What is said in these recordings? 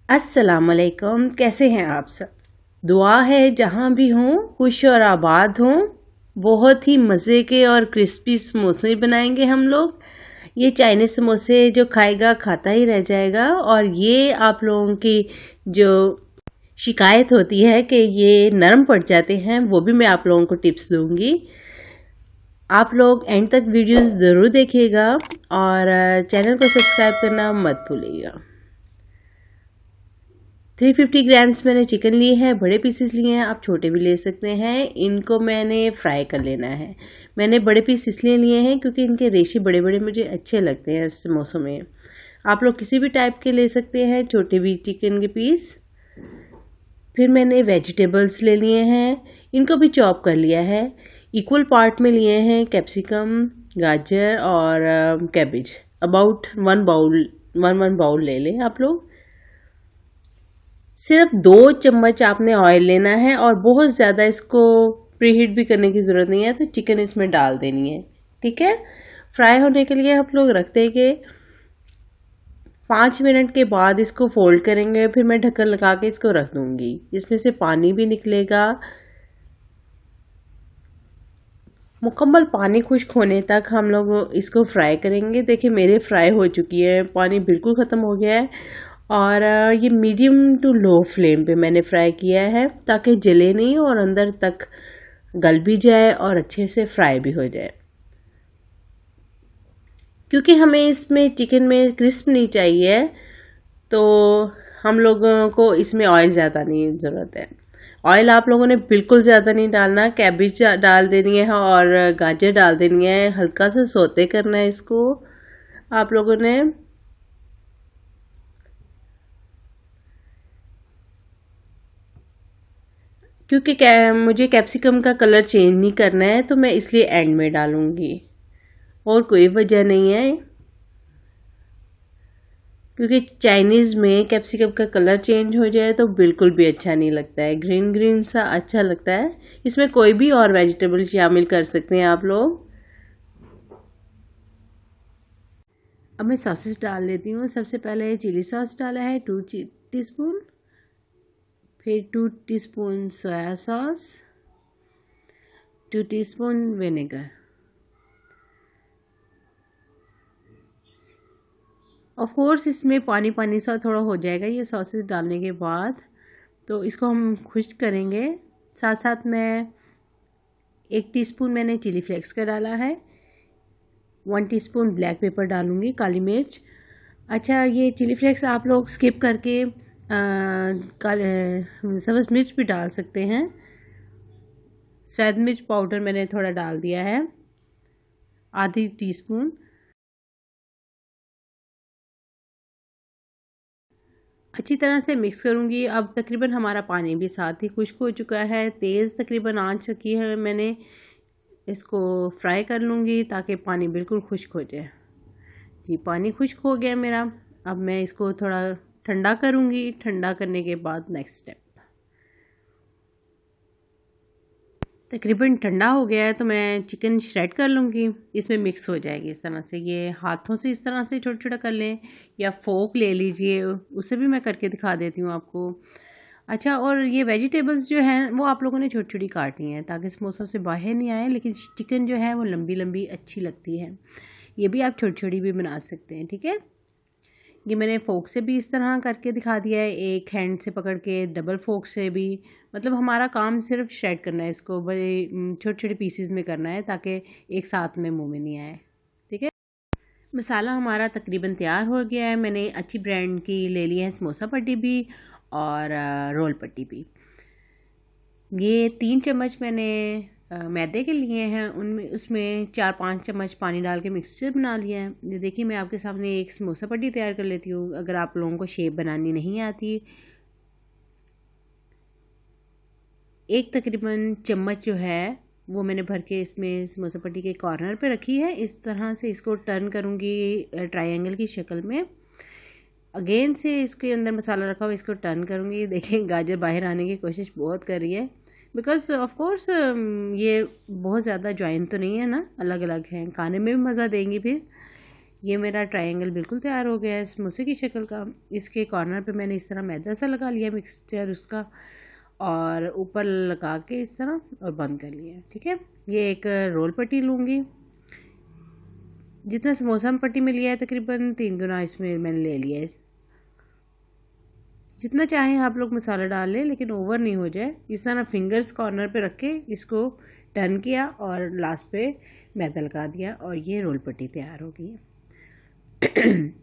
अस्सलाम वालेकुम। कैसे हैं आप सब? दुआ है जहाँ भी हों खुश और आबाद हों। बहुत ही मज़े के और क्रिस्पी समोसे बनाएंगे हम लोग। ये चाइनीज़ समोसे जो खाएगा खाता ही रह जाएगा। और ये आप लोगों की जो शिकायत होती है कि ये नरम पड़ जाते हैं, वो भी मैं आप लोगों को टिप्स दूंगी। आप लोग एंड तक वीडियोस ज़रूर देखिएगा और चैनल को सब्सक्राइब करना मत भूलिएगा। 350 ग्राम्स मैंने चिकन लिए हैं, बड़े पीसेस लिए हैं, आप छोटे भी ले सकते हैं। इनको मैंने फ्राई कर लेना है। मैंने बड़े पीस इसलिए लिए हैं क्योंकि इनके रेशे बड़े बड़े मुझे अच्छे लगते हैं समोसों में। आप लोग किसी भी टाइप के ले सकते हैं, छोटे भी चिकन के पीस। फिर मैंने वेजिटेबल्स ले लिए हैं, इनको भी चॉप कर लिया है। इक्वल पार्ट में लिए हैं कैप्सिकम, गाजर और कैबेज। अबाउट वन बाउल ले लें आप लोग। सिर्फ 2 चम्मच आपने ऑयल लेना है और बहुत ज़्यादा इसको प्रीहीट भी करने की ज़रूरत नहीं है, तो चिकन इसमें डाल देनी है। ठीक है, फ्राई होने के लिए आप लोग रखते हैं कि 5 मिनट के बाद इसको फोल्ड करेंगे। फिर मैं ढक्कन लगा के इसको रख दूंगी, इसमें से पानी भी निकलेगा। मुकम्मल पानी खुश्क होने तक हम लोग इसको फ्राई करेंगे। देखिए मेरे फ्राई हो चुकी है, पानी बिल्कुल ख़त्म हो गया है। और ये मीडियम टू लो फ्लेम पे मैंने फ्राई किया है ताकि जले नहीं और अंदर तक गल भी जाए और अच्छे से फ्राई भी हो जाए। क्योंकि हमें इसमें चिकन में क्रिस्प नहीं चाहिए, तो हम लोगों को इसमें ऑयल ज़्यादा नहीं ज़रूरत है। ऑयल आप लोगों ने बिल्कुल ज़्यादा नहीं डालना। कैबेज डाल देनी है और गाजर डाल देनी है, हल्का सा सौते करना है इसको आप लोगों ने। क्योंकि मुझे कैप्सिकम का कलर चेंज नहीं करना है, तो मैं इसलिए एंड में डालूंगी, और कोई वजह नहीं है। क्योंकि चाइनीज़ में कैप्सिकम का कलर चेंज हो जाए तो बिल्कुल भी अच्छा नहीं लगता है, ग्रीन ग्रीन सा अच्छा लगता है। इसमें कोई भी और वेजिटेबल शामिल कर सकते हैं आप लोग। अब मैं सॉसेस डाल लेती हूँ। सबसे पहले चिली सॉस डाला है 2 टीस्पून, फिर 2 teaspoon soya sauce, 2 teaspoon vinegar. Of course इसमें पानी पानी सा थोड़ा हो जाएगा ये सॉसेस डालने के बाद, तो इसको हम खुश्क करेंगे। साथ साथ मैं 1 टीस्पून मैंने चिली फ्लेक्स का डाला है, 1 टीस्पून ब्लैक पेपर डालूंगी, काली मिर्च। अच्छा, ये चिली फ्लेक्स आप लोग स्किप करके सब्ज़ मिर्च भी डाल सकते हैं। सफ़ेद मिर्च पाउडर मैंने थोड़ा डाल दिया है, आधी टीस्पून। अच्छी तरह से मिक्स करूंगी। अब तकरीबन हमारा पानी भी साथ ही खुश्क हो चुका है। तेज़ तकरीबन आंच रखी है मैंने। इसको फ्राई कर लूँगी ताकि पानी बिल्कुल खुश्क हो जाए। जी, पानी खुश्क हो गया मेरा। अब मैं इसको थोड़ा ठंडा करूँगी। ठंडा करने के बाद नेक्स्ट स्टेप। तकरीबन ठंडा हो गया है तो मैं चिकन श्रेड कर लूँगी, इसमें मिक्स हो जाएगी इस तरह से। ये हाथों से इस तरह से छोटा छोटा कर लें या फोक ले लीजिए, उसे भी मैं करके दिखा देती हूँ आपको। अच्छा, और ये वेजिटेबल्स जो हैं वो आप लोगों ने छोटी छोटी काटनी है ताकि समोसों से बाहर नहीं आए, लेकिन चिकन जो है वो लंबी लंबी अच्छी लगती है। ये भी आप छोटी छोटी भी बना सकते हैं। ठीक है, ये मैंने फोक से भी इस तरह करके दिखा दिया है, एक हैंड से पकड़ के, डबल फोक से भी। मतलब हमारा काम सिर्फ श्रेड करना है इसको, बड़े छोटे छोटे पीसीज में करना है ताकि एक साथ में मुंह में नहीं आए। ठीक है, मसाला हमारा तकरीबन तैयार हो गया है। मैंने अच्छी ब्रांड की ले ली है समोसा पट्टी भी और रोल पट्टी भी। ये 3 चम्मच मैंने मैदे के लिए हैं, उनमें उसमें 4-5 चम्मच पानी डाल के मिक्सचर बना लिया है। ये देखिए मैं आपके सामने एक समोसा पट्टी तैयार कर लेती हूँ, अगर आप लोगों को शेप बनानी नहीं आती। एक तकरीबन चम्मच जो है वो मैंने भर के इसमें समोसा पट्टी के कॉर्नर पे रखी है। इस तरह से इसको टर्न करूँगी ट्रायंगल की शक्ल में। अगेन से इसके अंदर मसाला रखा हुआ, इसको टर्न करूँगी। देखें गाजर बाहर आने की कोशिश बहुत कर रही है, बिकॉज ऑफ कोर्स ये बहुत ज़्यादा जॉइंट तो नहीं है ना, अलग अलग हैं, खाने में भी मज़ा देंगी। फिर ये मेरा ट्रायंगल बिल्कुल तैयार हो गया है समोसे की शक्ल का। इसके कॉर्नर पे मैंने इस तरह मैदा सा लगा लिया मिक्सचर उसका, और ऊपर लगा के इस तरह और बंद कर लिया। ठीक है, ये एक रोल पट्टी लूँगी। जितना समोसा में पट्टी में लिया है तकरीबन 3 गुना इसमें मैंने ले लिया है। जितना चाहें आप लोग मसाला डाल लें, लेकिन ओवर नहीं हो जाए। इस तरह फिंगर्स कॉर्नर पे रख के इसको टर्न किया और लास्ट पे मैदा लगा दिया और ये रोल पट्टी तैयार हो गई है।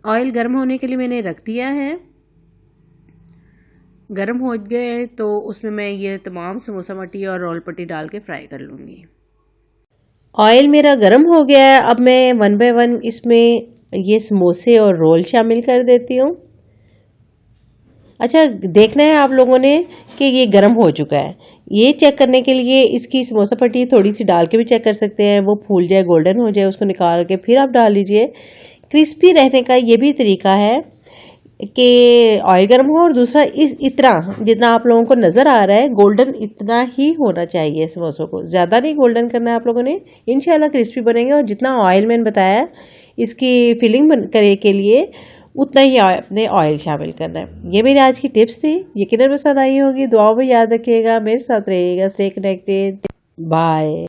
ऑयल गर्म होने के लिए मैंने रख दिया है। गर्म हो गए तो उसमें मैं ये तमाम समोसा पट्टी और रोल पट्टी डाल के फ्राई कर लूँगी। ऑयल मेरा गर्म हो गया है। अब मैं 1 बाय 1 इसमें ये समोसे और रोल शामिल कर देती हूँ। अच्छा, देखना है आप लोगों ने कि ये गर्म हो चुका है। ये चेक करने के लिए इसकी समोसा पट्टी थोड़ी सी डाल के भी चेक कर सकते हैं। वो फूल जाए, गोल्डन हो जाए, उसको निकाल के फिर आप डाल लीजिए। क्रिस्पी रहने का ये भी तरीका है कि ऑयल गर्म हो, और दूसरा इतना जितना आप लोगों को नज़र आ रहा है गोल्डन इतना ही होना चाहिए। समोसों को ज़्यादा नहीं गोल्डन करना है आप लोगों ने, इंशाल्लाह क्रिस्पी बनेंगे। और जितना ऑयल मैंने बताया इसकी फिलिंग करे के लिए उतना ही अपने ऑयल शामिल करना है। ये मेरी आज की टिप्स थी, यकीनन पसंद आई होगी। दुआओं में याद रखिएगा, मेरे साथ रहिएगा। Stay connected, bye.